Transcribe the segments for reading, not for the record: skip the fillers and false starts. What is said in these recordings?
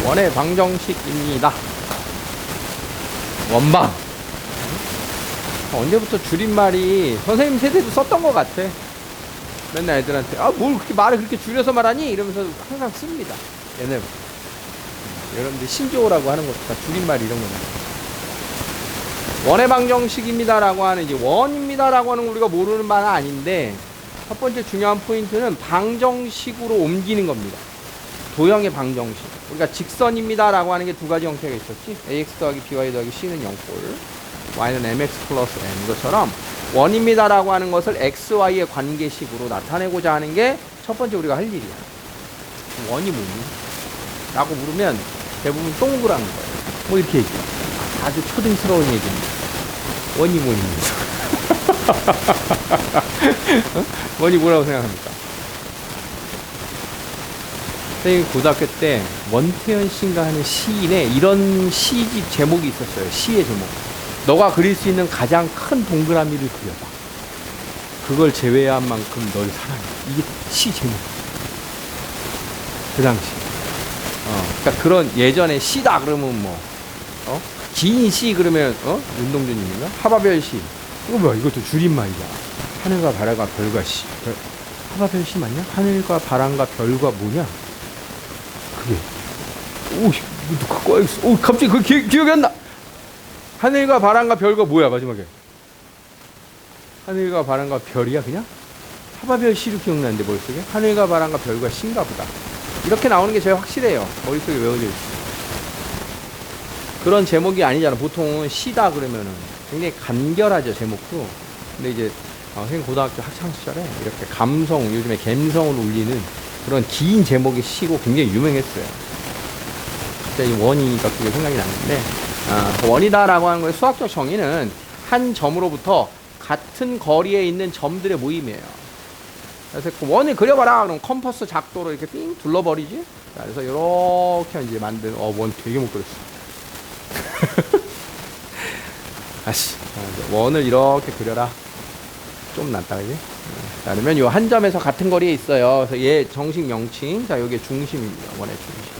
원의 방정식입니다. 원방. 언제부터 줄임말이 선생님 세대도 썼던 것 같아. 맨날 애들한테 뭘 그렇게 말을 그렇게 줄여서 말하니? 이러면서 항상 씁니다. 얘네부터. 여러분들 신조어라고 하는 것도 다 줄임말 이런 거잖아요. 원의 방정식입니다 라고 하는, 이제 원입니다 라고 하는 거 우리가 모르는 바는 아닌데, 첫 번째 중요한 포인트는 방정식으로 옮기는 겁니다. 도형의 방정식. 우리가 직선입니다 라고 하는 게 두 가지 형태가 있었지. ax 더하기 by 더하기 c는 0꼴, y는 mx 플러스 n. 이것처럼 원입니다 라고 하는 것을 xy의 관계식으로 나타내고자 하는 게 첫 번째 우리가 할 일이야. 원이 뭐니? 라고 물으면 대부분 동그란 거예요. 뭐 이렇게 얘기해. 아주 초등스러운 얘기입니다. 원이 뭐니? 어? 원이 뭐라고 생각합니까? 선생님이 고등학교 때 원태현 씨인가 하는 시인의 이런 시집 제목이 있었어요. 시의 제목. 너가 그릴 수 있는 가장 큰 동그라미를 그려봐. 그걸 제외한 만큼 널 사랑해. 이게 시 제목. 그 당시. 그러니까 그런 예전에 시다 그러면 뭐, 긴 시 그러면, 윤동주님인가? 하바별 시. 이거 뭐야? 이것도 줄임말이야. 하늘과 바람과 별과 시. 하바별 시 맞냐? 하늘과 바람과 별과 뭐냐? 그게. 오, 이거 갖고 와야겠어. 오, 갑자기 그 기억이 안 나! 하늘과 바람과 별과 뭐야, 마지막에? 하늘과 바람과 별이야, 그냥? 하바별 시로 기억나는데, 머릿속에? 하늘과 바람과 별과 시인가 보다. 이렇게 나오는 게 제일 확실해요. 머릿속에 외워져 있어. 그런 제목이 아니잖아. 보통은 시다 그러면은 굉장히 간결하죠, 제목도. 근데 이제 선생님 고등학교 학창시절에 이렇게 감성, 요즘에 감성을 울리는 그런 긴 제목의 시고 굉장히 유명했어요. 갑자기 원이니까 그게 생각이 났는데, 원이다라고 하는 거의 수학적 정의는 한 점으로부터 같은 거리에 있는 점들의 모임이에요. 그래서 그 원을 그려봐라. 그럼 컴퍼스 작도로 이렇게 삥 둘러버리지. 자, 그래서 이렇게 이제 만든, 원 되게 못 그렸어. 아씨, 원을 이렇게 그려라. 좀 낫다, 그지? 자, 그러면 요 한 점에서 같은 거리에 있어요. 그래서 얘 정식 명칭. 자, 요게 중심입니다. 원의 중심.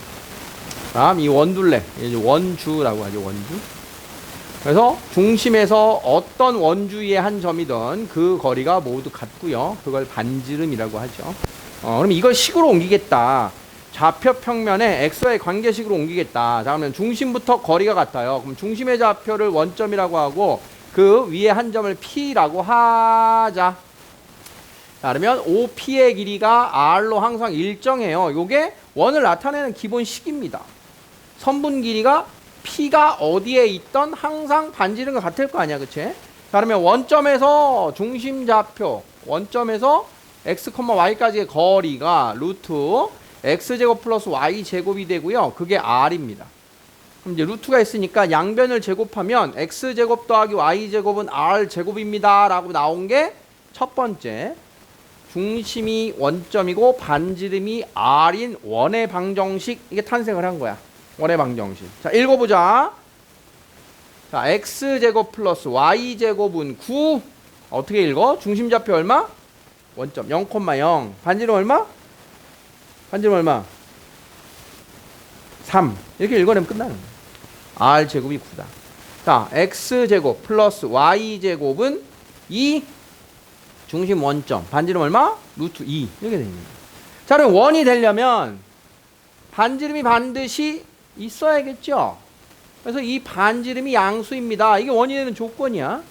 다음, 이 원둘레. 이제 원주라고 하죠, 원주. 그래서 중심에서 어떤 원주의 한 점이든 그 거리가 모두 같고요. 그걸 반지름이라고 하죠. 그럼 이걸 식으로 옮기겠다. 좌표 평면에 xy 관계식으로 옮기겠다. 자, 그러면 중심부터 거리가 같아요. 그럼 중심의 좌표를 원점이라고 하고 그 위에 한 점을 p라고 하자. 자, 그러면 OP의 길이가 r로 항상 일정해요. 요게 원을 나타내는 기본 식입니다. 선분 길이가 P가 어디에 있던 항상 반지름과 같을 거 아니야, 그치? 자, 그러면 원점에서 중심 좌표, 원점에서 x, y까지의 거리가 루트 x제곱 플러스 y제곱이 되고요. 그게 r입니다. 그럼 이제 루트가 있으니까 양변을 제곱하면 x제곱 더하기 y제곱은 r제곱입니다 라고 나온 게 첫 번째, 중심이 원점이고 반지름이 r인 원의 방정식, 이게 탄생을 한 거야. 원의 방정식. 자, 읽어보자. 자, x제곱 플러스 y제곱은 9. 어떻게 읽어? 중심좌표 얼마? 원점 0,0. 반지름 얼마? 반지름 얼마? 3. 이렇게 읽어내면 끝나는 거야. r제곱이 9다. 자, x제곱 플러스 y제곱은 2. 중심 원점. 반지름 얼마? 루트 2. 이렇게 됩니다. 자, 그럼 원이 되려면 반지름이 반드시 있어야겠죠. 그래서 이 반지름이 양수입니다. 이게 원이 되는 조건이야.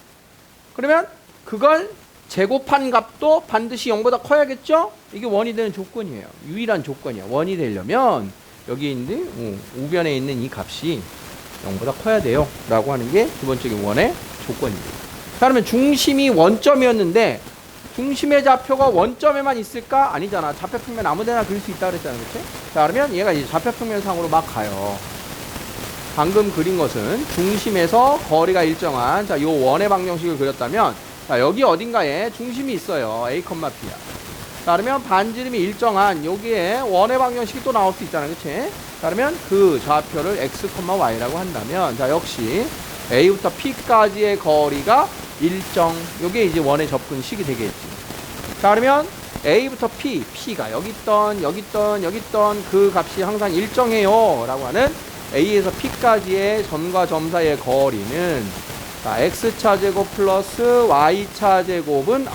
그러면 그걸 제곱한 값도 반드시 0보다 커야겠죠. 이게 원이 되는 조건이에요. 유일한 조건이야. 원이 되려면 여기 있는 우변에 있는 이 값이 0보다 커야 돼요 라고 하는 게 기본적인 원의 조건입니다. 자, 그러면 중심이 원점이었는데 중심의 좌표가 원점에만 있을까? 아니잖아. 좌표평면 아무데나 그릴 수 있다 그랬잖아, 그렇지? 자, 그러면 얘가 이제 좌표평면상으로 막 가요. 방금 그린 것은 중심에서 거리가 일정한, 자, 요 원의 방정식을 그렸다면, 자, 여기 어딘가에 중심이 있어요. A, P야. 자, 그러면 반지름이 일정한 여기에 원의 방정식이 또 나올 수 있잖아, 그렇지? 자, 그러면 그 좌표를 x, y라고 한다면, 자, 역시 A부터 P까지의 거리가 일정, 요게 이제 원의 접근식이 되겠지. 자, 그러면 A부터 P가 여기 있던 그 값이 항상 일정해요 라고 하는 A에서 P까지의 점과 점 사이의 거리는 자, X차 제곱 플러스 Y차 제곱은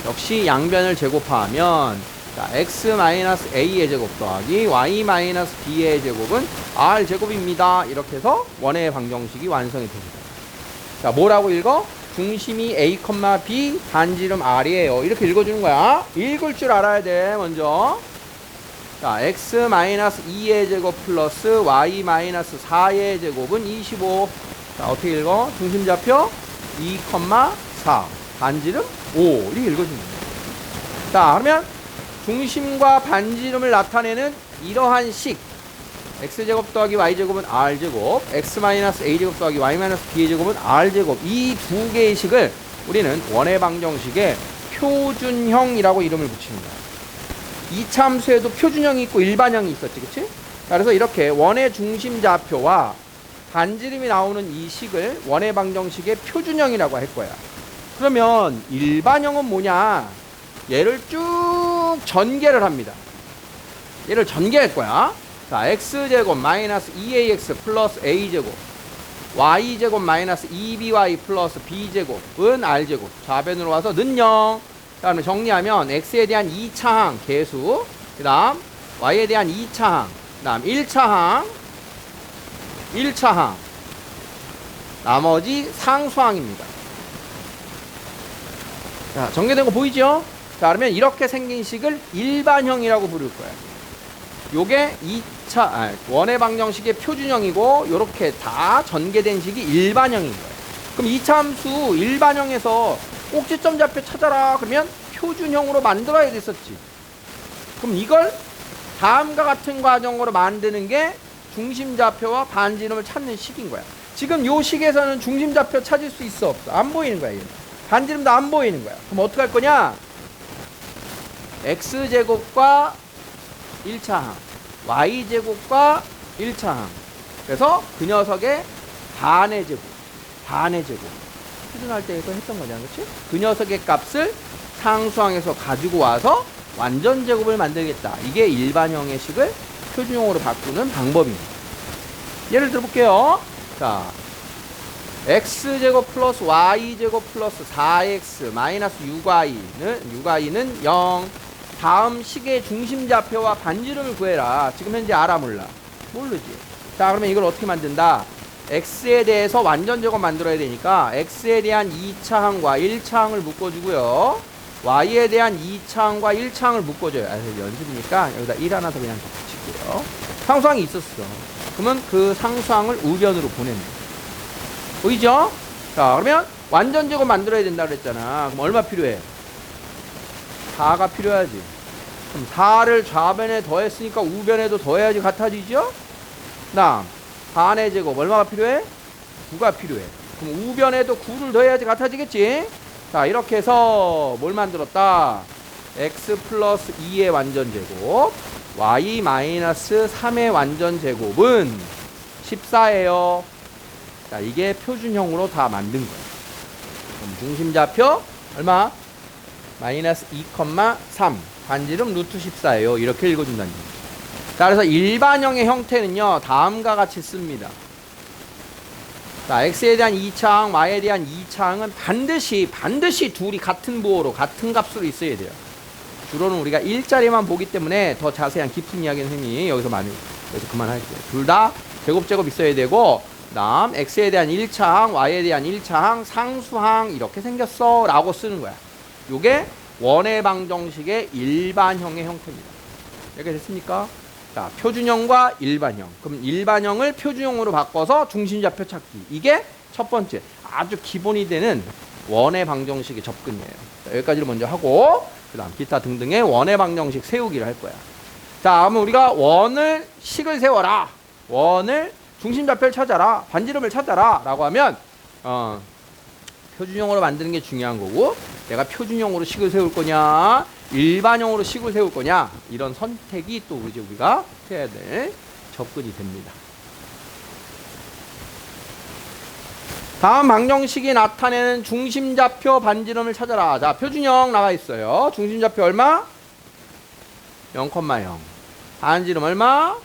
역시 양변을 제곱하면 자, X-A의 제곱 더하기 Y-B의 제곱은 R 제곱입니다. 이렇게 해서 원의 방정식이 완성이 됩니다. 자, 뭐라고 읽어? 중심이 A, B, 반지름 R이에요. 이렇게 읽어주는 거야. 읽을 줄 알아야 돼, 먼저. 자, X-2의 제곱 플러스 Y-4의 제곱은 25. 자, 어떻게 읽어? 중심좌표 2, 4. 반지름 5. 이렇게 읽어주는 거야. 자, 그러면 중심과 반지름을 나타내는 이러한 식. X제곱 더하기 Y제곱은 R제곱, X-A제곱 더하기 Y-B의 제곱은 R제곱. 이 두 개의 식을 우리는 원의 방정식의 표준형이라고 이름을 붙입니다. 이차함수에도 표준형이 있고 일반형이 있었지, 그치? 그래서 이렇게 원의 중심좌표와 반지름이 나오는 이 식을 원의 방정식의 표준형이라고 할 거야. 그러면 일반형은 뭐냐? 얘를 쭉 전개를 합니다. 얘를 전개할 거야. 자, X제곱 마이너스 2AX 플러스 A제곱 Y제곱 마이너스 2BY 플러스 B제곱은 R제곱. 좌변으로 와서 는 0. 그 다음에 정리하면 X에 대한 2차항 계수, 그 다음 Y에 대한 2차항, 그 다음 1차항, 나머지 상수항입니다. 자, 전개된 거 보이죠? 자, 그러면 이렇게 생긴 식을 일반형이라고 부를 거야. 요게 원의 방정식의 표준형이고, 요렇게 다 전개된 식이 일반형인 거예요. 그럼 이차함수 일반형에서 꼭지점 좌표 찾아라. 그러면 표준형으로 만들어야 됐었지. 그럼 이걸 다음과 같은 과정으로 만드는 게 중심좌표와 반지름을 찾는 식인 거야. 지금 요 식에서는 중심좌표 찾을 수 있어, 없어? 안 보이는 거야, 얘는. 반지름도 안 보이는 거야. 그럼 어떻게 할 거냐? X제곱과 1차항, Y제곱과 1차항. 그래서 그 녀석의 반의 제곱. 표준할 때 이거 했던 거잖아, 그치? 그 녀석의 값을 상수항에서 가지고 와서 완전 제곱을 만들겠다. 이게 일반형의 식을 표준형으로 바꾸는 방법입니다. 예를 들어볼게요. 자, X제곱 플러스 Y제곱 플러스 4X 마이너스 6Y는 0. 다음 식의 중심좌표와 반지름을 구해라. 지금 현재 알아, 몰라? 모르지. 자, 그러면 이걸 어떻게 만든다? X에 대해서 완전 제곱 만들어야 되니까 X에 대한 2차항과 1차항을 묶어주고요. Y에 대한 2차항과 1차항을 묶어줘요. 연습이니까 여기다 1 하나 더 그냥 붙일게요. 상수항이 있었어. 그러면 그 상수항을 우변으로 보냅니다. 보이죠? 자, 그러면 완전 제곱 만들어야 된다 그랬잖아. 그럼 얼마 필요해? 4가 필요하지. 그럼 4를 좌변에 더했으니까 우변에도 더해야지 같아지죠? 다음 반의 제곱 얼마가 필요해? 9가 필요해. 그럼 우변에도 9를 더해야지 같아지겠지? 자, 이렇게 해서 뭘 만들었다? X 플러스 2의 완전제곱 Y 마이너스 3의 완전제곱은 14예요. 자, 이게 표준형으로 다 만든 거예요. 그럼 중심좌표 얼마? 마이너스 2,3 반지름 루트 14예요. 이렇게 읽어준다는 얘기죠. 자, 그래서 일반형의 형태는요 다음과 같이 씁니다. 자, X에 대한 2차항, Y에 대한 2차항은 반드시 둘이 같은 부호로 같은 값으로 있어야 돼요. 주로는 우리가 1자리만 보기 때문에 더 자세한 깊은 이야기는 흔히 여기서 그만할게요. 둘 다 제곱 있어야 되고, 다음 X에 대한 1차항, Y에 대한 1차항, 상수항 이렇게 생겼어 라고 쓰는 거야. 요게 원의 방정식의 일반형의 형태입니다. 이렇게 됐습니까? 자, 표준형과 일반형. 그럼 일반형을 표준형으로 바꿔서 중심좌표 찾기. 이게 첫 번째 아주 기본이 되는 원의 방정식의 접근이에요. 자, 여기까지를 먼저 하고 그 다음 기타 등등의 원의 방정식 세우기를 할 거야. 자, 그러면 우리가 식을 세워라. 중심좌표를 찾아라. 반지름을 찾아라 라고 하면 표준형으로 만드는 게 중요한 거고, 내가 표준형으로 식을 세울 거냐 일반형으로 식을 세울 거냐, 이런 선택이 또 우리가 해야 될 접근이 됩니다. 다음 방정식이 나타내는 중심좌표 반지름을 찾아라. 자, 표준형 나와 있어요. 중심좌표 얼마? 0,0. 반지름 얼마?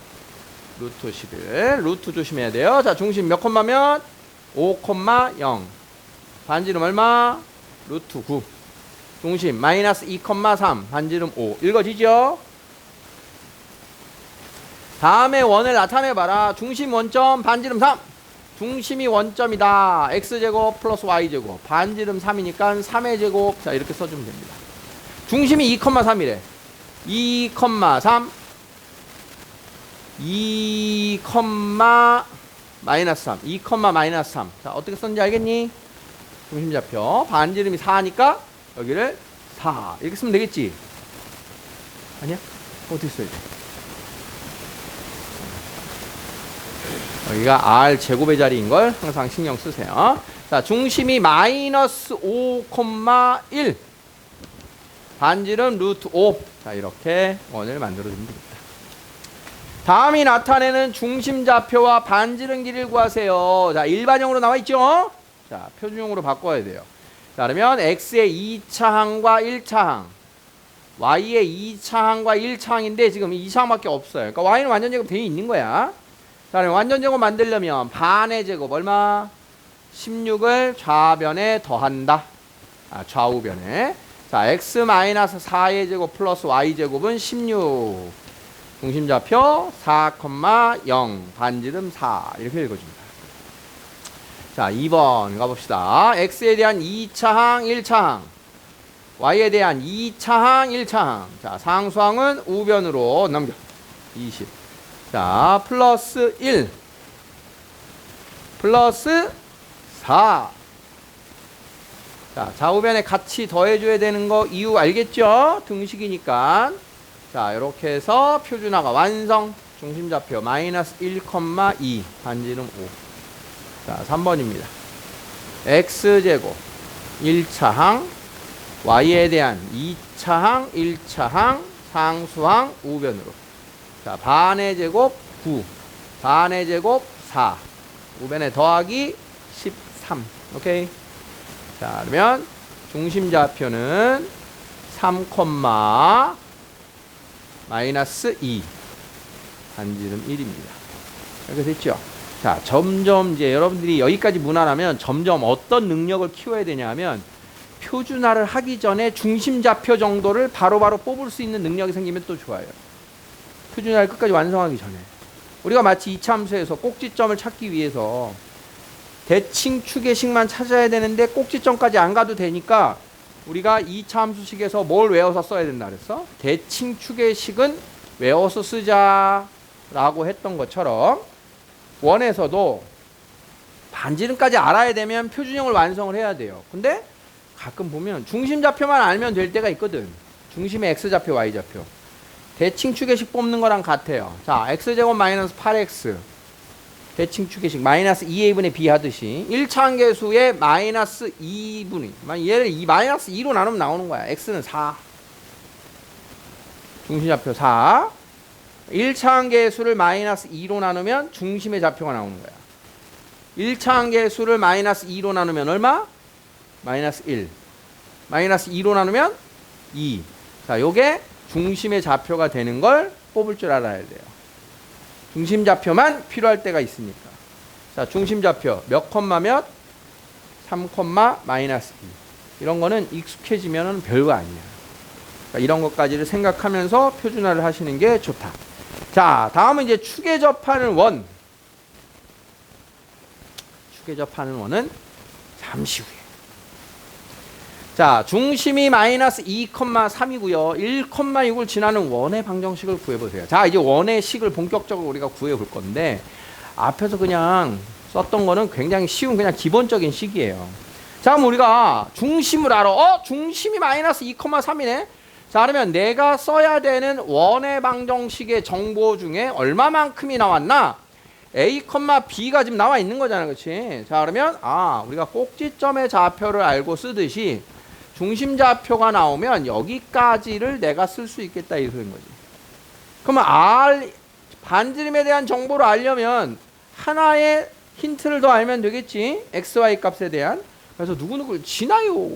루트 11. 루트 조심해야 돼요. 자, 중심 몇 콤마면? 5,0. 반지름 얼마? 루트 9. 중심 마이너스 2,3. 반지름 5. 읽어지죠? 다음에 원을 나타내봐라. 중심 원점 반지름 3. 중심이 원점이다. x제곱 플러스 y제곱. 반지름 3이니까 3의 제곱. 자, 이렇게 써주면 됩니다. 중심이 2,3이래. 2,3 2, 마이너스 3. 2, 마이너스 3. 자, 어떻게 썼는지 알겠니? 중심좌표. 반지름이 4니까 여기를 4. 이렇게 쓰면 되겠지? 아니야? 어떻게 써야 돼? 여기가 R 제곱의 자리인 걸 항상 신경 쓰세요. 자, 중심이 마이너스 5,1. 반지름 루트 5. 자, 이렇게 원을 만들어주면 됩니다. 다음이 나타내는 중심좌표와 반지름 길이를 구하세요. 자, 일반형으로 나와 있죠? 자, 표준형으로 바꿔야 돼요. 자, 그러면 x의 2차항과 1차항, y의 2차항과 1차항인데 지금 2차항밖에 없어요. 그러니까 y는 완전 제곱 되어 있는 거야. 자, 그럼 완전 제곱 만들려면 반의 제곱 얼마? 16을 좌변에 더한다. 좌우변에. 자, x-4의 제곱 플러스 y제곱은 16. 중심좌표 4,0. 반지름 4. 이렇게 읽어줍니다. 자, 2번 가봅시다. x에 대한 2차항, 1차항. y에 대한 2차항, 1차항. 자, 상수항은 우변으로 넘겨. 20. 자, 플러스 1. 플러스 4. 자, 좌우변에 같이 더해줘야 되는 거 이유 알겠죠? 등식이니까. 자, 이렇게 해서 표준화가 완성. 중심좌표 마이너스 1,2. 반지름 5. 자, 3번입니다. x제곱 1차항, y에 대한 2차항, 1차항, 상수항 우변으로. 자, 반의 제곱 9. 반의 제곱 4. 우변에 더하기 13. 오케이. 자, 그러면 중심좌표는 3, 마이너스 2. 반지름 1입니다. 이렇게 됐죠? 자, 점점 이제 여러분들이 여기까지 무난하면 점점 어떤 능력을 키워야 되냐 하면 표준화를 하기 전에 중심좌표 정도를 바로바로 뽑을 수 있는 능력이 생기면 또 좋아요. 표준화를 끝까지 완성하기 전에. 우리가 마치 이차함수에서 꼭지점을 찾기 위해서 대칭 추계식만 찾아야 되는데 꼭지점까지 안 가도 되니까 우리가 이차함수식에서 뭘 외워서 써야 된다 그랬어? 대칭 추계식은 외워서 쓰자라고 했던 것처럼 원에서도 반지름까지 알아야 되면 표준형을 완성을 해야 돼요. 근데 가끔 보면 중심좌표만 알면 될 때가 있거든. 중심의 x좌표, y좌표. 대칭 추계식 뽑는 거랑 같아요. 자, x제곱 마이너스 8x. 대칭 추계식 마이너스 2a분의 b 하듯이 1차항 계수의 마이너스 2분의 얘를 마이너스 2로 나누면 나오는 거야. x는 4. 중심좌표 4. 1차항 계수를 마이너스 2로 나누면 중심의 좌표가 나오는 거야. 1차항 계수를 마이너스 2로 나누면 얼마? 마이너스 1. 마이너스 2로 나누면 2. 자, 요게 중심의 좌표가 되는 걸 뽑을 줄 알아야 돼요. 중심 좌표만 필요할 때가 있으니까. 자, 중심 좌표 몇 콤마 몇? 3, 마이너스 2. 이런 거는 익숙해지면은 별거 아니야. 그러니까 이런 것까지를 생각하면서 표준화를 하시는 게 좋다. 자, 다음은 이제 축에 접하는 원. 축에 접하는 원은 잠시 후에. 자, 중심이 마이너스 2,3이고요. 1,6을 지나는 원의 방정식을 구해보세요. 자, 이제 원의 식을 본격적으로 우리가 구해볼 건데 앞에서 그냥 썼던 거는 굉장히 쉬운 그냥 기본적인 식이에요. 자, 그럼 우리가 중심을 알아. 중심이 마이너스 2,3이네. 자, 그러면 내가 써야 되는 원의 방정식의 정보 중에 얼마만큼이 나왔나? A, B가 지금 나와 있는 거잖아. 그렇지? 자, 그러면 우리가 꼭지점의 좌표를 알고 쓰듯이 중심좌표가 나오면 여기까지를 내가 쓸 수 있겠다 이 소리인 거지. 그러면 반지름에 대한 정보를 알려면 하나의 힌트를 더 알면 되겠지. x, y 값에 대한. 그래서 누구누구를 지나요.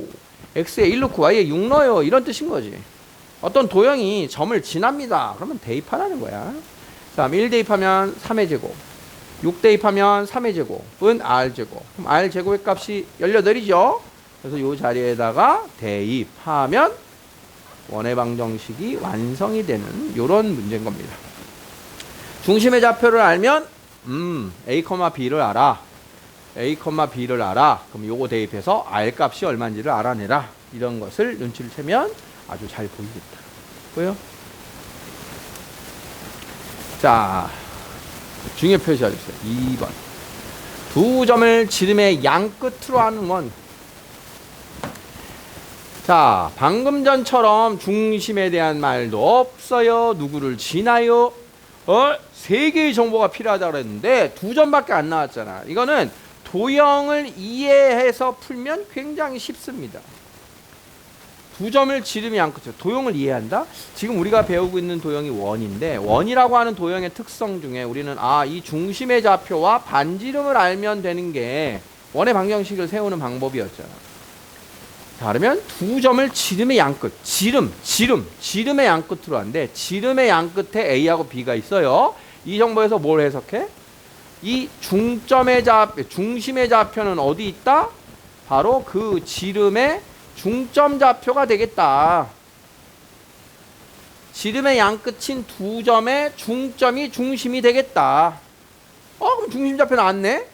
x에 1 넣고 y에 6 넣어요. 이런 뜻인 거지. 어떤 도형이 점을 지납니다. 그러면 대입하라는 거야. 다음 1 대입하면 3의 제곱, 6 대입하면 3의 제곱은 r제곱. 그럼 r제곱의 값이 18이죠. 그래서 이 자리에다가 대입하면 원의 방정식이 완성이 되는 이런 문제인 겁니다. 중심의 좌표를 알면 a, b를 알아. a, b를 알아. 그럼 요거 대입해서 r 값이 얼마인지를 알아내라. 이런 것을 눈치를 채면 아주 잘 보이겠다. 보여? 자, 중요 표시해주세요. 2번. 두 점을 지름의 양 끝으로 하는 원. 자, 방금 전처럼 중심에 대한 말도 없어요. 누구를 지나요? 세 개의 정보가 필요하다고 그랬는데 두 점밖에 안 나왔잖아. 이거는 도형을 이해해서 풀면 굉장히 쉽습니다. 두 점을 지름이 양 끝으로. 도형을 이해한다? 지금 우리가 배우고 있는 도형이 원인데, 원이라고 하는 도형의 특성 중에 우리는 이 중심의 좌표와 반지름을 알면 되는 게 원의 방정식을 세우는 방법이었잖아. 자, 그러면 두 점을 지름의 양 끝, 지름의 양 끝으로 하는데, 지름의 양 끝에 A하고 B가 있어요. 이 정보에서 뭘 해석해? 이 중심의 좌표는 어디 있다? 바로 그 지름의 중점 좌표가 되겠다. 지름의 양 끝인 두 점의 중점이 중심이 되겠다. 그럼 중심 좌표 나왔네?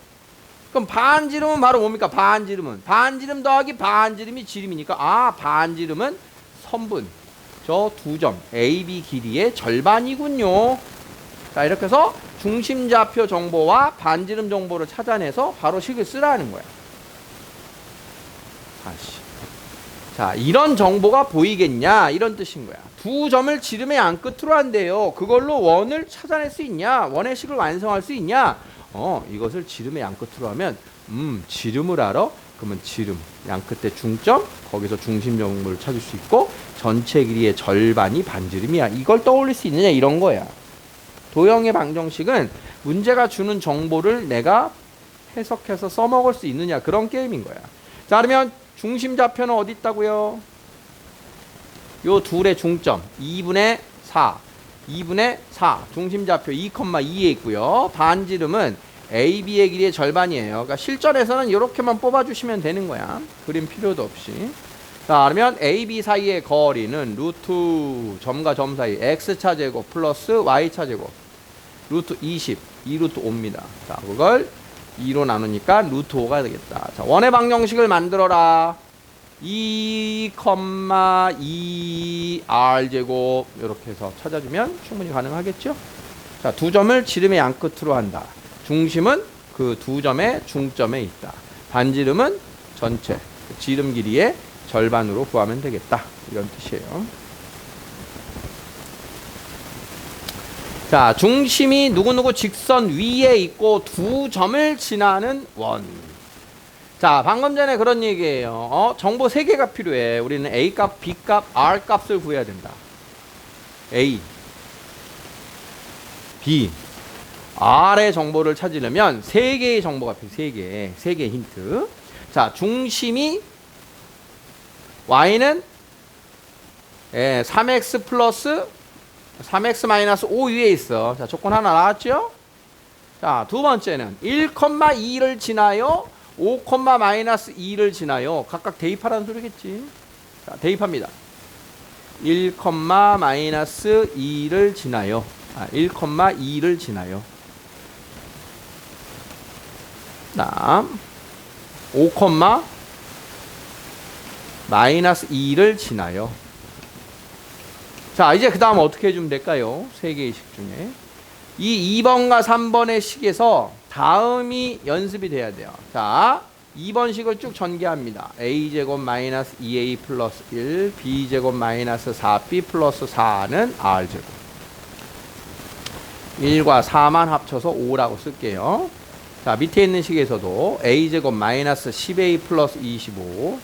그럼 반지름은 바로 뭡니까? 반지름 더하기 반지름이 지름이니까 반지름은 선분. 저 두 점 AB 길이의 절반이군요. 자, 이렇게 해서 중심 좌표 정보와 반지름 정보를 찾아내서 바로 식을 쓰라는 거야. 자, 이런 정보가 보이겠냐? 이런 뜻인 거야. 두 점을 지름의 양 끝으로 한대요. 그걸로 원을 찾아낼 수 있냐? 원의 식을 완성할 수 있냐? 이것을 지름의 양 끝으로 하면 지름을 알아? 그러면 지름 양 끝에 중점, 거기서 중심 정보를 찾을 수 있고 전체 길이의 절반이 반지름이야. 이걸 떠올릴 수 있느냐? 이런 거야. 도형의 방정식은 문제가 주는 정보를 내가 해석해서 써먹을 수 있느냐, 그런 게임인 거야. 자, 그러면 중심 좌표는 어디 있다고요? 요 둘의 중점 2분의 4 중심 좌표 2,2에 있고요. 반지름은 AB의 길이의 절반이에요. 그러니까 실전에서는 이렇게만 뽑아주시면 되는 거야. 그림 필요도 없이. 자, 그러면 AB 사이의 거리는 루트 점과 점 사이 X차 제곱 플러스 Y차 제곱 루트 20, 2루트 5입니다. 자, 그걸 2로 나누니까 루트 5가 되겠다. 자, 원의 방정식을 만들어라. 2,2 R제곱 이렇게 해서 찾아주면 충분히 가능하겠죠? 자, 두 점을 지름의 양 끝으로 한다. 중심은 그 두 점의 중점에 있다. 반지름은 전체 지름 길이의 절반으로 구하면 되겠다. 이런 뜻이에요. 자, 중심이 누구누구 직선 위에 있고 두 점을 지나는 원. 자, 방금 전에 그런 얘기예요. 정보 3개가 필요해. 우리는 A값, B값, R값을 구해야 된다. A, B, R의 정보를 찾으려면 3개의 정보가 필요해. 3개의 힌트. 자, 중심이 Y는 3x 플러스 3x 마이너스 5 위에 있어. 자, 조건 하나 나왔죠? 자, 두 번째는 1,2를 지나요? 5, 마이너스 2를 지나요? 각각 대입하라는 소리겠지. 자, 대입합니다. 1, 마이너스 2를 지나요. 1,2를 지나요. 다음 5, 마이너스 2를 지나요. 자, 이제 그 다음 어떻게 해주면 될까요? 3개의 식 중에 이 2번과 3번의 식에서 다음이 연습이 돼야 돼요. 자, 2번 식을 쭉 전개합니다. a제곱 마이너스 2a 플러스 1 b제곱 마이너스 4b 플러스 4는 r제곱. 1과 4만 합쳐서 5라고 쓸게요. 자, 밑에 있는 식에서도 a제곱 마이너스 10a 플러스 25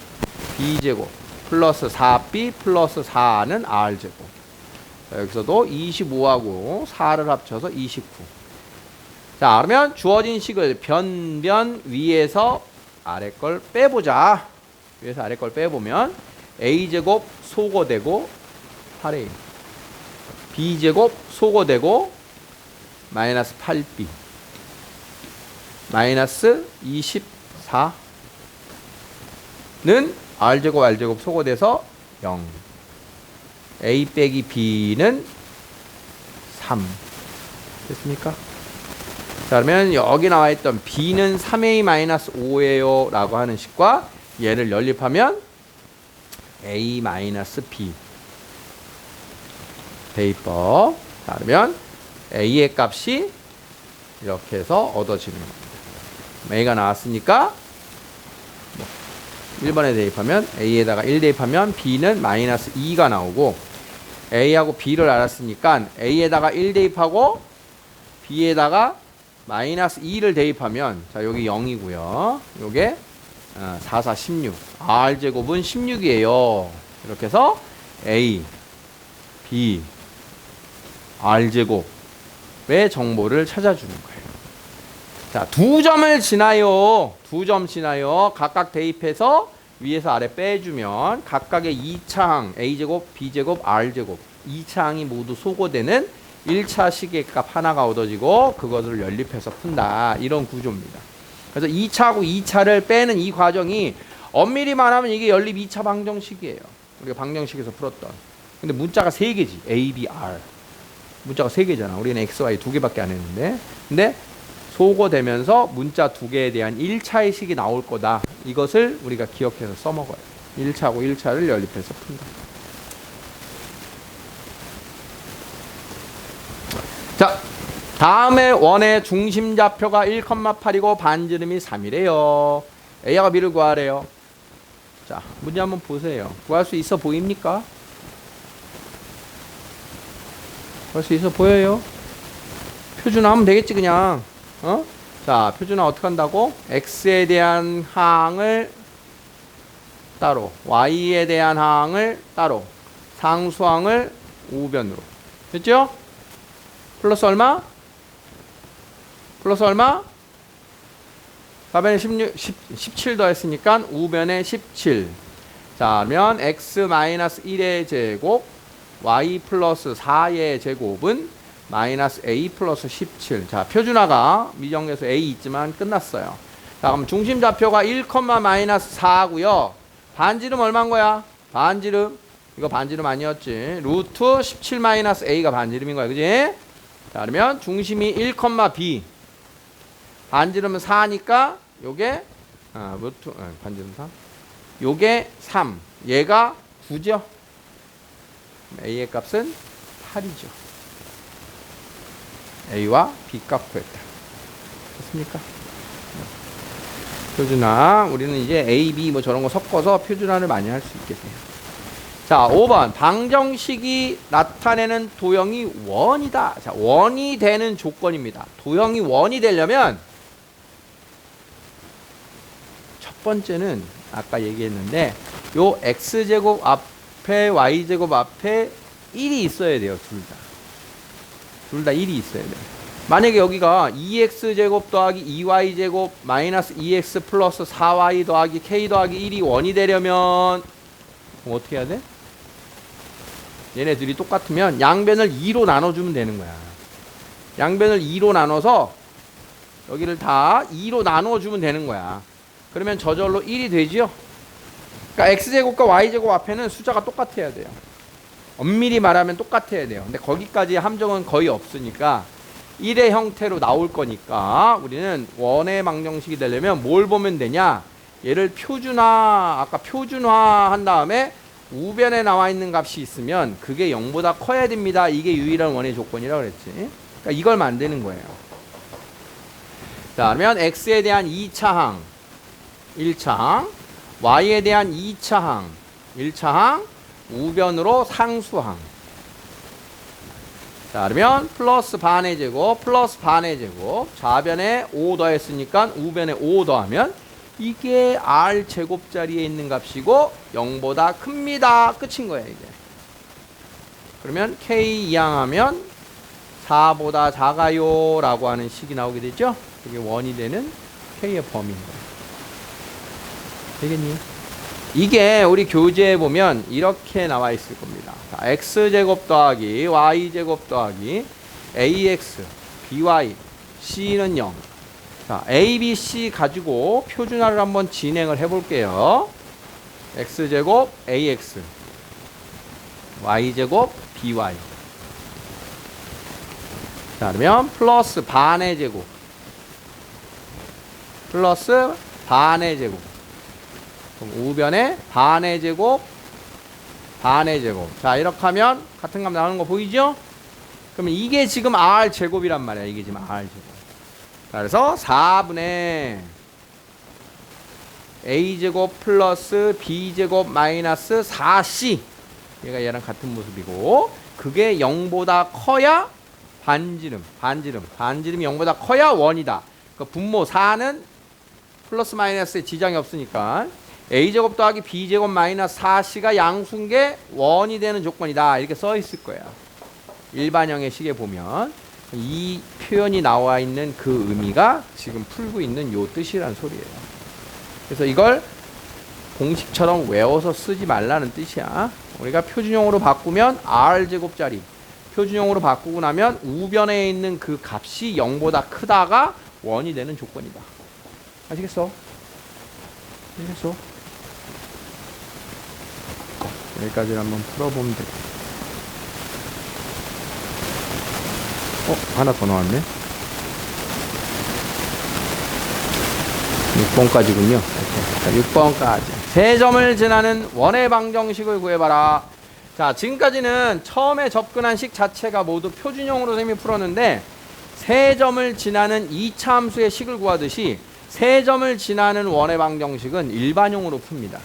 b제곱 플러스 4b 플러스 4는 r제곱. 자, 여기서도 25하고 4를 합쳐서 29. 자, 그러면 주어진 식을 변변 위에서 아래 걸 빼보자. 위에서 아래 걸 빼보면 a제곱 소거되고 8a, b제곱 소거되고 마이너스 8b, 마이너스 24는 r제곱 r제곱 소거돼서 0, a 빼기 b는 3 됐습니까? 자, 그러면 여기 나와있던 b는 3a-5예요 라고 하는 식과 얘를 연립하면 a-b 대입법. 자, 그러면 a의 값이 이렇게 해서 얻어지는 겁니다. a가 나왔으니까 1번에 대입하면 a에다가 1 대입하면 b는 마이너스 2가 나오고, a하고 b를 알았으니까 a에다가 1 대입하고 b에다가 마이너스 2를 대입하면, 자, 여기 0이고요. 요게 4, 4, 16. r제곱은 16이에요. 이렇게 해서 a, b, r제곱의 정보를 찾아주는 거예요. 자, 두 점을 지나요. 두 점 지나요. 각각 대입해서 위에서 아래 빼주면 각각의 2차항 a제곱, b제곱, r제곱 2차항이 모두 소거되는 1차 시계값 하나가 얻어지고 그것을 연립해서 푼다. 이런 구조입니다. 그래서 2차하고 2차를 빼는 이 과정이 엄밀히 말하면 이게 연립 2차 방정식이에요. 우리가 방정식에서 풀었던. 근데 문자가 3개지. A, B, R. 문자가 3개잖아. 우리는 X, Y 2개밖에 안 했는데. 근데 소거되면서 문자 2개에 대한 1차의 식이 나올 거다. 이것을 우리가 기억해서 써먹어요. 1차하고 1차를 연립해서 푼다. 자, 다음에 원의 중심좌표가 1,8이고 반지름이 3이래요. A와 B를 구하래요. 자, 문제 한번 보세요. 구할 수 있어 보입니까? 구할 수 있어 보여요? 표준화하면 되겠지 그냥. 자, 표준화 어떻게 한다고? X에 대한 항을 따로, Y에 대한 항을 따로, 상수항을 우변으로. 됐죠? 플러스 얼마? 플러스 얼마? 4변에 17 더했으니까 우변에 17. 자, 그러면 x-1의 제곱, y 플러스 4의 제곱은 마이너스 a 플러스 17. 자, 표준화가 미정에서 a 있지만 끝났어요. 자, 그럼 중심좌표가 1, 마이너스 4고요. 반지름 얼마인 거야? 반지름. 이거 반지름 아니었지. 루트 17 마이너스 a가 반지름인 거야. 그지? 자, 그러면 중심이 1, b. 반지름은 4니까 요게 반지름 4. 요게 3. 얘가 9죠. a의 값은 8이죠. a와 b 값 구했다. 됐습니까? 표준화. 우리는 이제 a, b 뭐 저런 거 섞어서 표준화를 많이 할 수 있겠네요. 자, 5번. 방정식이 나타내는 도형이 원이다. 자, 원이 되는 조건입니다. 도형이 원이 되려면 첫 번째는 아까 얘기했는데 요 x제곱 앞에 y제곱 앞에 1이 있어야 돼요. 둘 다 1이 있어야 돼요. 만약에 여기가 2x제곱 더하기 2y제곱 마이너스 2x 플러스 4y 더하기 k 더하기 1이 원이 되려면 그럼 어떻게 해야 돼? 얘네들이 똑같으면 양변을 2로 나눠주면 되는 거야. 양변을 2로 나눠서 여기를 다 2로 나눠주면 되는 거야. 그러면 저절로 1이 되지요? 그러니까 x제곱과 y제곱 앞에는 숫자가 똑같아야 돼요. 엄밀히 말하면 똑같아야 돼요. 근데 거기까지 함정은 거의 없으니까 1의 형태로 나올 거니까 우리는 원의 방정식이 되려면 뭘 보면 되냐? 얘를 표준화, 아까 표준화한 다음에 우변에 나와 있는 값이 있으면 그게 0보다 커야 됩니다. 이게 유일한 원의 조건이라고 그랬지. 그러니까 이걸 만드는 거예요. 자, 그러면 x에 대한 2차항 1차항, y에 대한 2차항 1차항, 우변으로 상수항. 자, 그러면 플러스 반의 제곱, 플러스 반의 제곱. 좌변에 5 더했으니까 우변에 5 더하면 이게 r 제곱자리에 있는 값이고 0보다 큽니다. 끝인 거야 이게. 그러면 k 이항하면 4보다 작아요 라고 하는 식이 나오게 되죠. 이게 원이 되는 K의 범위인 거예요. 되겠니? 이게 우리 교재에 보면 이렇게 나와 있을 겁니다. 자, x제곱 더하기 y제곱 더하기 ax by c는 0. 자, a, b, c 가지고 표준화를 한번 진행을 해볼게요. x제곱 ax y제곱 by. 자, 그러면 플러스 반의 제곱 플러스 반의 제곱, 그럼 우변에 반의 제곱 반의 제곱. 자, 이렇게 하면 같은 값 나오는 거 보이죠? 그러면 이게 지금 r 제곱이란 말이야. 이게 지금 r 제곱. 자, 그래서 4분의 a제곱 플러스 b제곱 마이너스 4c, 얘가 얘랑 같은 모습이고, 그게 0보다 커야 반지름이 0보다 커야 원이다. 그 분모 4는 플러스 마이너스에 지장이 없으니까 a제곱 더하기 b제곱 마이너스 4c가 양수인 게 원이 되는 조건이다. 이렇게 써 있을 거야. 일반형의 식에 보면 이 표현이 나와 있는 그 의미가 지금 풀고 있는 요 뜻이란 소리예요. 그래서 이걸 공식처럼 외워서 쓰지 말라는 뜻이야. 우리가 표준형으로 바꾸면 r제곱짜리, 표준형으로 바꾸고 나면 우변에 있는 그 값이 0보다 크다가 원이 되는 조건이다. 아시겠어? 아시겠어? 여기까지 한번 풀어보면 돼. 하나 더 나왔네. 6번까지군요. 자, 6번까지. 세 점을 지나는 원의 방정식을 구해봐라. 자, 지금까지는 처음에 접근한 식 자체가 모두 표준형으로 쌤이 풀었는데, 세 점을 지나는 2차 함수의 식을 구하듯이 세 점을 지나는 원의 방정식은 일반형으로 풉니다.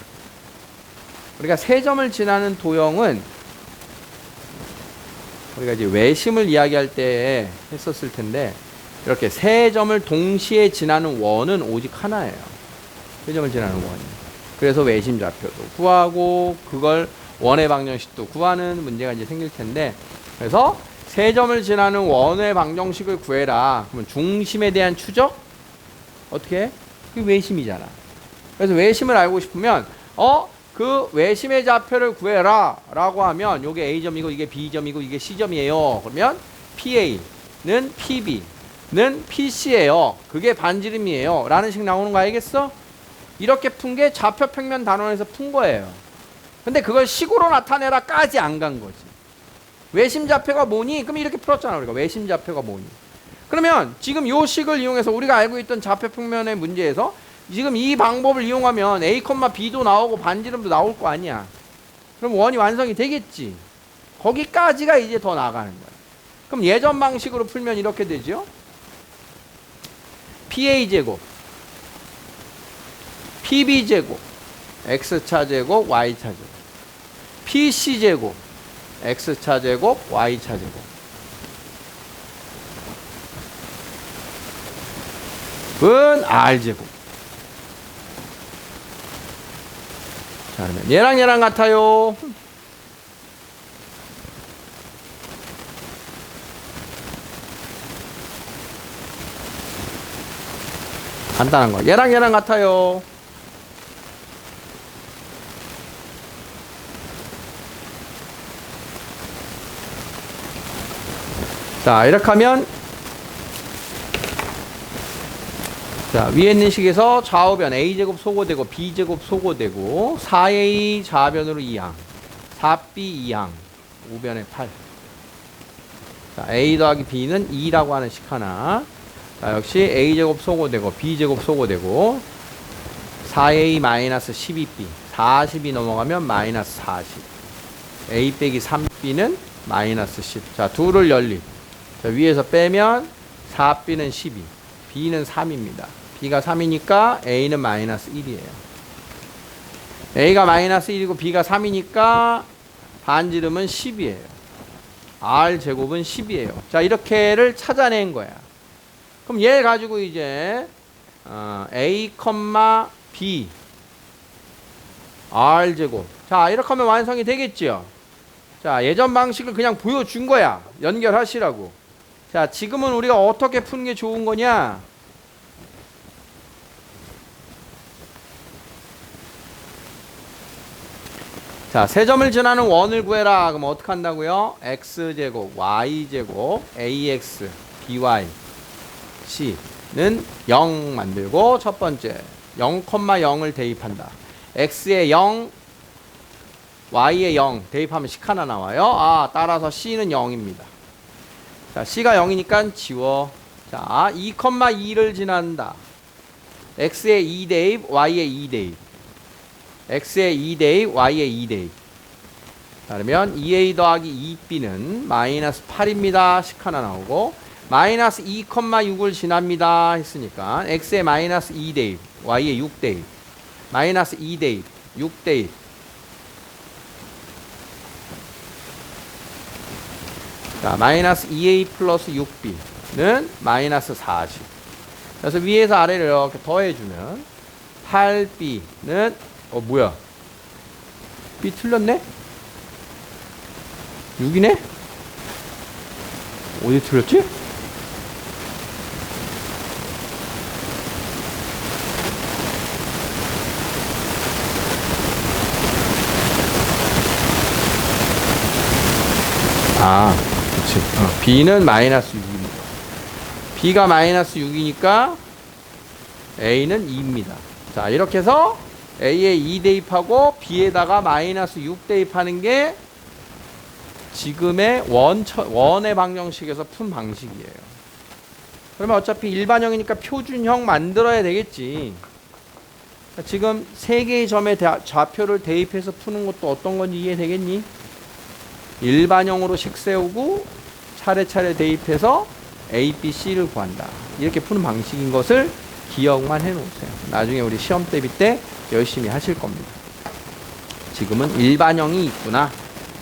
우리가 세 점을 지나는 도형은 우리가 이제 외심을 이야기할 때 했었을 텐데, 이렇게 세 점을 동시에 지나는 원은 오직 하나예요. 세 점을 지나는 원이. 그래서 외심 좌표도 구하고 그걸 원의 방정식도 구하는 문제가 이제 생길 텐데, 그래서 세 점을 지나는 원의 방정식을 구해라. 그러면 중심에 대한 추적 어떻게 해? 그게 외심이잖아. 그래서 외심을 알고 싶으면 그 외심의 좌표를 구해라 라고 하면 요게 A점이고 이게 B점이고 이게 C점이에요. 그러면 PA는 PB는 PC예요. 그게 반지름이에요 라는 식 나오는 거 알겠어? 이렇게 푼 게 좌표평면 단원에서 푼 거예요. 근데 그걸 식으로 나타내라까지 안 간 거지. 외심 좌표가 뭐니? 그럼 이렇게 풀었잖아. 우리가 외심 좌표가 뭐니? 그러면 지금 요 식을 이용해서 우리가 알고 있던 좌표평면의 문제에서 지금 이 방법을 이용하면 A, B도 나오고 반지름도 나올 거 아니야. 그럼 원이 완성이 되겠지. 거기까지가 이제 더 나가는 거야. 그럼 예전 방식으로 풀면 이렇게 되죠. PA제곱 PB제곱 X차제곱 Y차제곱, PC제곱 X차제곱 Y차제곱, 은 R제곱. 자, 그러면 얘랑 같아요. 간단한 거. 얘랑 같아요. 자, 이렇게 하면, 자, 위에 있는 식에서 좌우변 A제곱 소거되고 B제곱 소거되고 4A 좌변으로 2항, 4B 2항, 우변에 8. 자, A 더하기 B는 2라고 하는 식 하나. 자, 역시 A제곱 소거되고 B제곱 소거되고 4A 마이너스 12B, 40이 넘어가면 마이너스 40. A 빼기 3B는 마이너스 10. 자, 둘을 열리. 자, 위에서 빼면 4B는 12, B는 3입니다. B가 3이니까 A는 마이너스 1이에요. A가 마이너스 1이고 B가 3이니까 반지름은 10이에요. R제곱은 10이에요. 자, 이렇게를 찾아낸 거야. 그럼 얘 가지고 이제 A, B R제곱. 자, 이렇게 하면 완성이 되겠죠. 자, 예전 방식을 그냥 보여준 거야. 연결하시라고. 자, 지금은 우리가 어떻게 푸는 게 좋은 거냐? 자, 세 점을 지나는 원을 구해라. 그럼 어떻게 한다고요? x제곱, y제곱, ax, by, c는 0 만들고 첫 번째 0,0을 대입한다. x에 0, y에 0 대입하면 식 하나 나와요. 아, 따라서 c는 0입니다. 자, c가 0이니까 지워. 자, 2,2를 지난다. x에 2 대입, y에 2 대입. x에 2 대입, y에 2 대입. 그러면 2a 더하기 2b는 마이너스 8입니다. 식 하나 나오고 마이너스 2,6을 지납니다. 했으니까 x에 마이너스 2 대입, y에 6 대입. 마이너스 2 대입, 6 대입. 자, 마이너스 2a 플러스 6b는 마이너스 40. 그래서 위에서 아래를 이렇게 더해주면 8b는 뭐야? b 틀렸네? 6이네? 어디 틀렸지? 아, 그치. b는 마이너스 6입니다. b가 마이너스 6이니까 a는 2입니다. 자, 이렇게 해서 a에 2 대입하고 b에다가 마이너스 6 대입하는 게 지금의 원의 방정식에서 푼 방식이에요. 그러면 어차피 일반형이니까 표준형 만들어야 되겠지. 지금 세 개의 점에 좌표를 대입해서 푸는 것도 어떤 건지 이해되겠니? 일반형으로 식 세우고 차례차례 대입해서 A, B, C를 구한다. 이렇게 푸는 방식인 것을 기억만 해놓으세요. 나중에 우리 시험 대비 때 열심히 하실 겁니다. 지금은 일반형이 있구나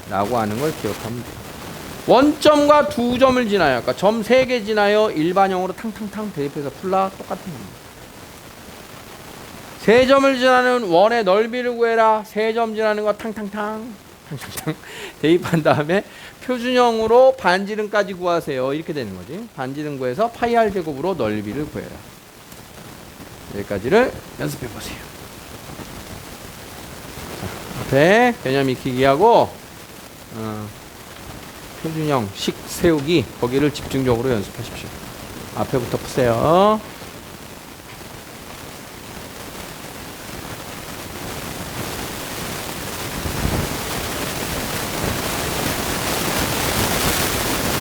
라고 하는 걸 기억하면 돼요. 원점과 두 점을 지나요. 그러니까 점 3개 지나요. 일반형으로 탕탕탕 대입해서 풀라. 똑같은 겁니다. 세 점을 지나는 원의 넓이를 구해라. 세 점 지나는 거 탕탕탕 대입한 다음에 표준형으로 반지름까지 구하세요. 이렇게 되는 거지. 반지름 구해서 파이 r 제곱으로 넓이를 구해라. 여기까지를 연습해 보세요. 앞에 개념 익히기 하고 표준형 식 세우기 거기를 집중적으로 연습하십시오. 앞에부터 푸세요.